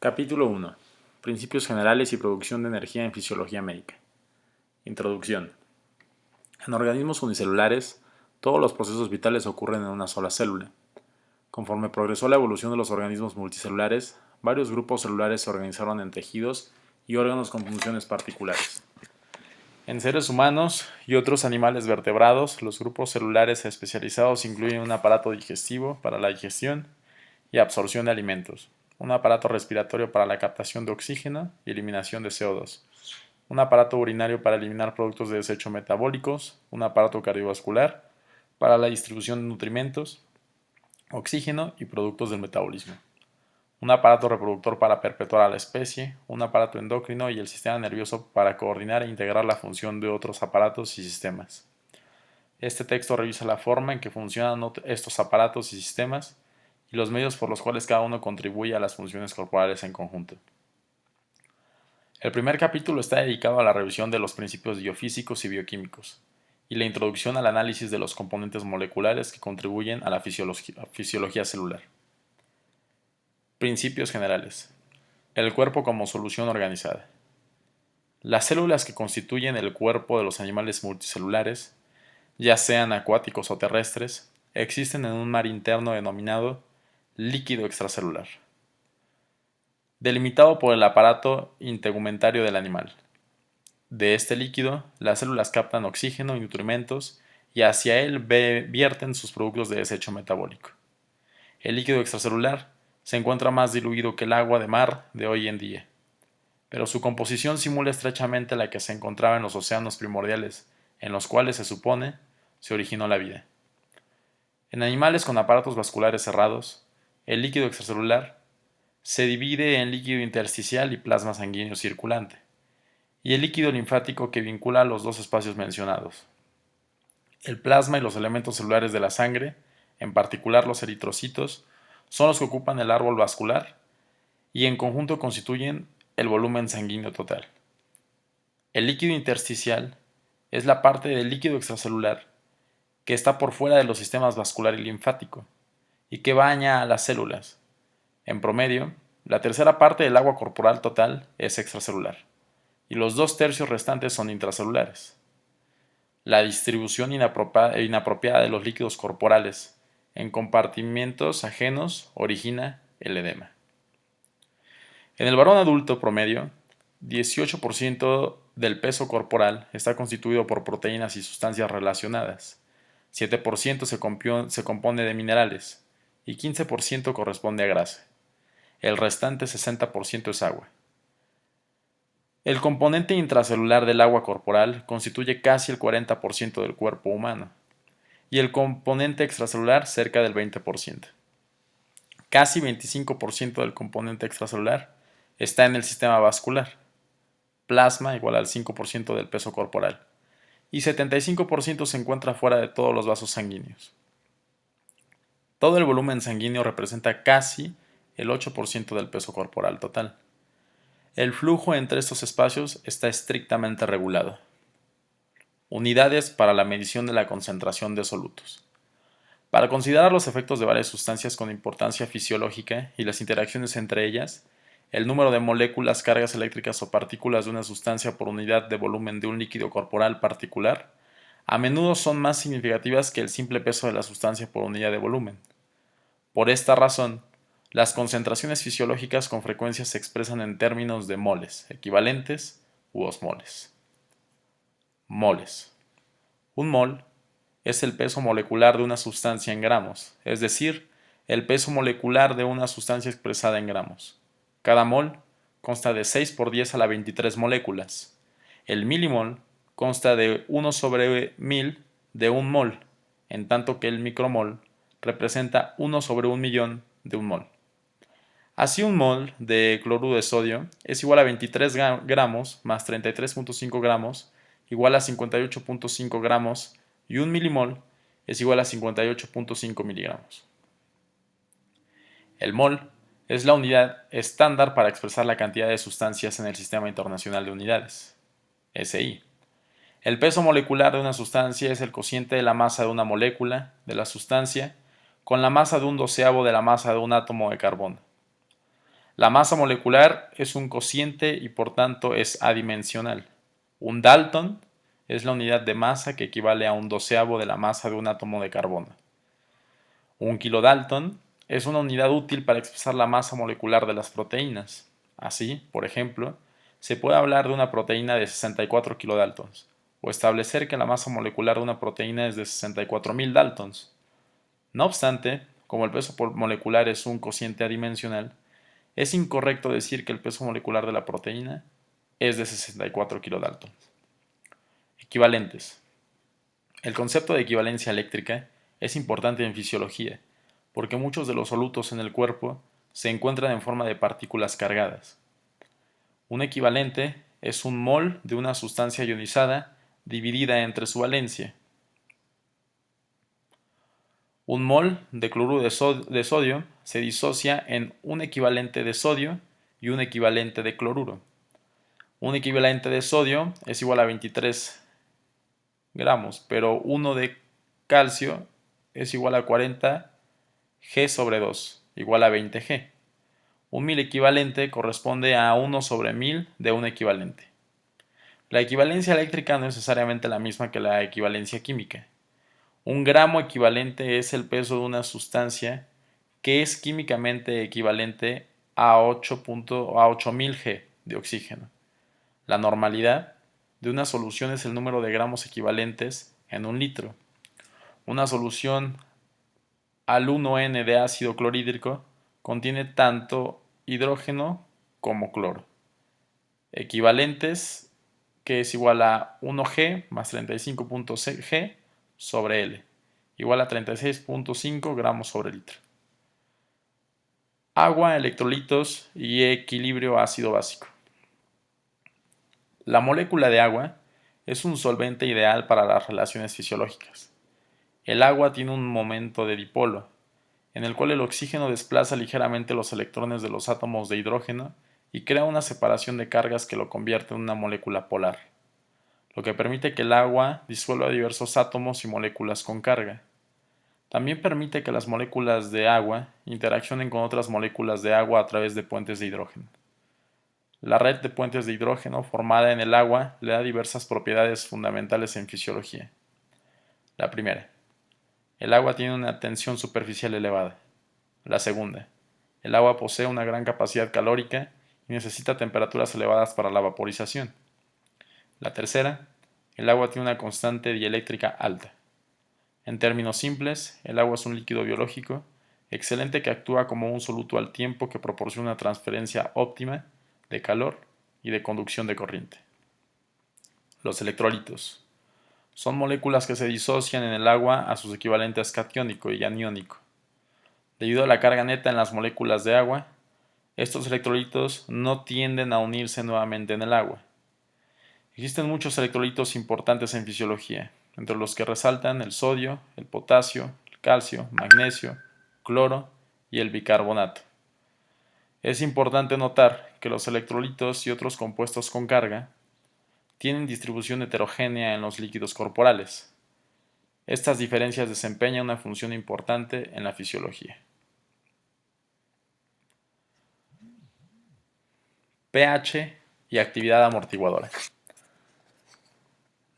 Capítulo 1. Principios generales y producción de energía en fisiología médica. Introducción. En organismos unicelulares, todos los procesos vitales ocurren en una sola célula. Conforme progresó la evolución de los organismos multicelulares, varios grupos celulares se organizaron en tejidos y órganos con funciones particulares. En seres humanos y otros animales vertebrados, los grupos celulares especializados incluyen un aparato digestivo para la digestión y absorción de alimentos, un aparato respiratorio para la captación de oxígeno y eliminación de CO2, un aparato urinario para eliminar productos de desecho metabólicos, un aparato cardiovascular para la distribución de nutrimentos, oxígeno y productos del metabolismo, un aparato reproductor para perpetuar a la especie, un aparato endocrino y el sistema nervioso para coordinar e integrar la función de otros aparatos y sistemas. Este texto revisa la forma en que funcionan estos aparatos y sistemas y los medios por los cuales cada uno contribuye a las funciones corporales en conjunto. El primer capítulo está dedicado a la revisión de los principios biofísicos y bioquímicos y la introducción al análisis de los componentes moleculares que contribuyen a la fisiología celular. Principios generales. El cuerpo como solución organizada. Las células que constituyen el cuerpo de los animales multicelulares, ya sean acuáticos o terrestres, existen en un mar interno denominado líquido extracelular, delimitado por el aparato integumentario del animal. De este líquido, las células captan oxígeno y nutrimentos y hacia él vierten sus productos de desecho metabólico. El líquido extracelular se encuentra más diluido que el agua de mar de hoy en día, pero su composición simula estrechamente la que se encontraba en los océanos primordiales, en los cuales se supone se originó la vida. En animales con aparatos vasculares cerrados, el líquido extracelular se divide en líquido intersticial y plasma sanguíneo circulante, y el líquido linfático que vincula los dos espacios mencionados. El plasma y los elementos celulares de la sangre, en particular los eritrocitos, son los que ocupan el árbol vascular y en conjunto constituyen el volumen sanguíneo total. El líquido intersticial es la parte del líquido extracelular que está por fuera de los sistemas vascular y linfático y que baña a las células. En promedio, la tercera parte del agua corporal total es extracelular y los 2/3 restantes son intracelulares. La distribución inapropiada de los líquidos corporales en compartimientos ajenos origina el edema. En el varón adulto promedio, 18% del peso corporal está constituido por proteínas y sustancias relacionadas, 7% se compone de minerales y 15% corresponde a grasa. El restante 60% es agua. El componente intracelular del agua corporal constituye casi el 40% del cuerpo humano y el componente extracelular cerca del 20%. Casi 25% del componente extracelular está en el sistema vascular, plasma igual al 5% del peso corporal, y 75% se encuentra fuera de todos los vasos sanguíneos. Todo el volumen sanguíneo representa casi el 8% del peso corporal total. El flujo entre estos espacios está estrictamente regulado. Unidades para la medición de la concentración de solutos. Para considerar los efectos de varias sustancias con importancia fisiológica y las interacciones entre ellas, el número de moléculas, cargas eléctricas o partículas de una sustancia por unidad de volumen de un líquido corporal particular, a menudo son más significativas que el simple peso de la sustancia por unidad de volumen. Por esta razón, las concentraciones fisiológicas con frecuencia se expresan en términos de moles, equivalentes u osmoles. Moles. Un mol es el peso molecular de una sustancia en gramos, es decir, el peso molecular de una sustancia expresada en gramos. Cada mol consta de 6 por 10 a la 23 moléculas. El milimol consta de 1 sobre 1000 de un mol, en tanto que el micromol representa 1 sobre 1.000.000 de un mol. Así, un mol de cloruro de sodio es igual a 23 gramos más 33.5 gramos igual a 58.5 gramos y un milimol es igual a 58.5 miligramos. El mol es la unidad estándar para expresar la cantidad de sustancias en el Sistema Internacional de Unidades, SI. El peso molecular de una sustancia es el cociente de la masa de una molécula de la sustancia con la masa de un doceavo de la masa de un átomo de carbono. La masa molecular es un cociente y por tanto es adimensional. Un Dalton es la unidad de masa que equivale a un doceavo de la masa de un átomo de carbono. Un kilodalton es una unidad útil para expresar la masa molecular de las proteínas. Así, por ejemplo, se puede hablar de una proteína de 64 kilodaltons, o establecer que la masa molecular de una proteína es de 64.000 daltons. No obstante, como el peso molecular es un cociente adimensional, es incorrecto decir que el peso molecular de la proteína es de 64 kilodaltons. Equivalentes. El concepto de equivalencia eléctrica es importante en fisiología, porque muchos de los solutos en el cuerpo se encuentran en forma de partículas cargadas. Un equivalente es un mol de una sustancia ionizada dividida entre su valencia. Un mol de cloruro de sodio se disocia en un equivalente de sodio y un equivalente de cloruro. Un equivalente de sodio es igual a 23 gramos, pero uno de calcio es igual a 40 G sobre 2, igual a 20 G. Un mil equivalente corresponde a 1 sobre 1000 de un equivalente. La equivalencia eléctrica no es necesariamente la misma que la equivalencia química. Un gramo equivalente es el peso de una sustancia que es químicamente equivalente a 8000 G de oxígeno. La normalidad de una solución es el número de gramos equivalentes en un litro. Una solución al 1N de ácido clorhídrico contiene tanto hidrógeno como cloro. Equivalentes, que es igual a 1G más 35.G sobre L, igual a 36.5 gramos sobre litro. Agua, electrolitos y equilibrio ácido básico. La molécula de agua es un solvente ideal para las relaciones fisiológicas. El agua tiene un momento de dipolo, en el cual el oxígeno desplaza ligeramente los electrones de los átomos de hidrógeno y crea una separación de cargas que lo convierte en una molécula polar, lo que permite que el agua disuelva diversos átomos y moléculas con carga. También permite que las moléculas de agua interaccionen con otras moléculas de agua a través de puentes de hidrógeno. La red de puentes de hidrógeno formada en el agua le da diversas propiedades fundamentales en fisiología. La primera, el agua tiene una tensión superficial elevada. La segunda, el agua posee una gran capacidad calórica y necesita temperaturas elevadas para la vaporización. La tercera, el agua tiene una constante dieléctrica alta. En términos simples, el agua es un líquido biológico excelente que actúa como un soluto al tiempo que proporciona una transferencia óptima de calor y de conducción de corriente. Los electrolitos son moléculas que se disocian en el agua a sus equivalentes catiónico y aniónico. Debido a la carga neta en las moléculas de agua, estos electrolitos no tienden a unirse nuevamente en el agua. Existen muchos electrolitos importantes en fisiología, entre los que resaltan el sodio, el potasio, el calcio, magnesio, cloro y el bicarbonato. Es importante notar que los electrolitos y otros compuestos con carga tienen distribución heterogénea en los líquidos corporales. Estas diferencias desempeñan una función importante en la fisiología. pH y actividad amortiguadora.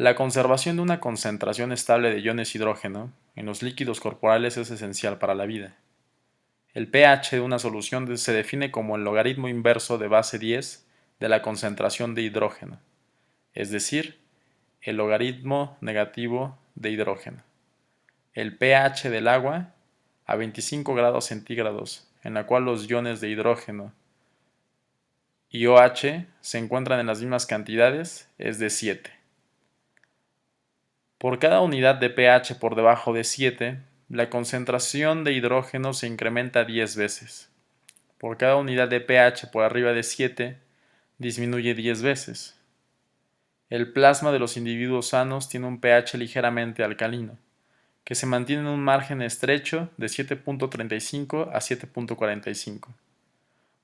La conservación de una concentración estable de iones hidrógeno en los líquidos corporales es esencial para la vida. El pH de una solución se define como el logaritmo inverso de base 10 de la concentración de hidrógeno, es decir, el logaritmo negativo de hidrógeno. El pH del agua a 25 grados centígrados, en la cual los iones de hidrógeno y OH se encuentran en las mismas cantidades, es de 7. Por cada unidad de pH por debajo de 7, la concentración de hidrógeno se incrementa 10 veces. Por cada unidad de pH por arriba de 7, disminuye 10 veces. El plasma de los individuos sanos tiene un pH ligeramente alcalino, que se mantiene en un margen estrecho de 7.35 a 7.45.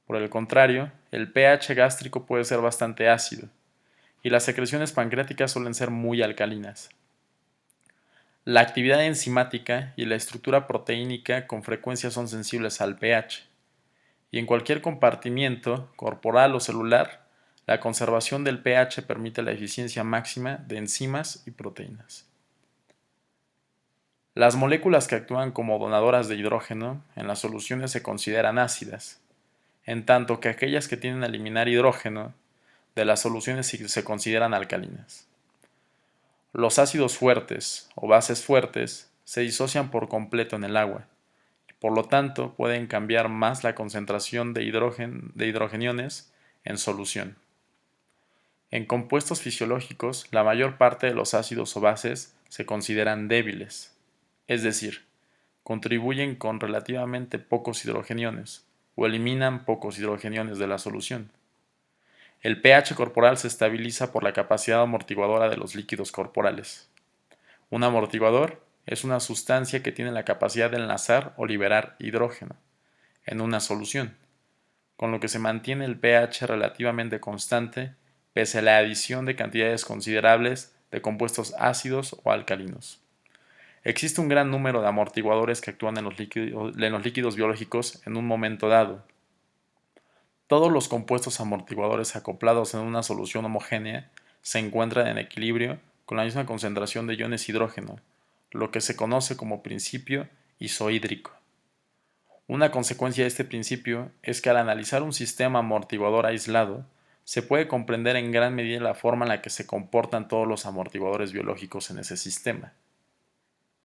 Por el contrario, el pH gástrico puede ser bastante ácido, y las secreciones pancreáticas suelen ser muy alcalinas. La actividad enzimática y la estructura proteínica con frecuencia son sensibles al pH. Y en cualquier compartimiento, corporal o celular, la conservación del pH permite la eficiencia máxima de enzimas y proteínas. Las moléculas que actúan como donadoras de hidrógeno en las soluciones se consideran ácidas, en tanto que aquellas que tienden a eliminar hidrógeno de las soluciones se consideran alcalinas. Los ácidos fuertes o bases fuertes se disocian por completo en el agua, por lo tanto pueden cambiar más la concentración de hidrogeniones en solución. En compuestos fisiológicos, la mayor parte de los ácidos o bases se consideran débiles, es decir, contribuyen con relativamente pocos hidrogeniones o eliminan pocos hidrogeniones de la solución. El pH corporal se estabiliza por la capacidad amortiguadora de los líquidos corporales. Un amortiguador es una sustancia que tiene la capacidad de enlazar o liberar hidrógeno en una solución, con lo que se mantiene el pH relativamente constante pese a la adición de cantidades considerables de compuestos ácidos o alcalinos. Existe un gran número de amortiguadores que actúan en los líquidos biológicos en un momento dado. Todos los compuestos amortiguadores acoplados en una solución homogénea se encuentran en equilibrio con la misma concentración de iones hidrógeno, lo que se conoce como principio isohídrico. Una consecuencia de este principio es que al analizar un sistema amortiguador aislado, se puede comprender en gran medida la forma en la que se comportan todos los amortiguadores biológicos en ese sistema.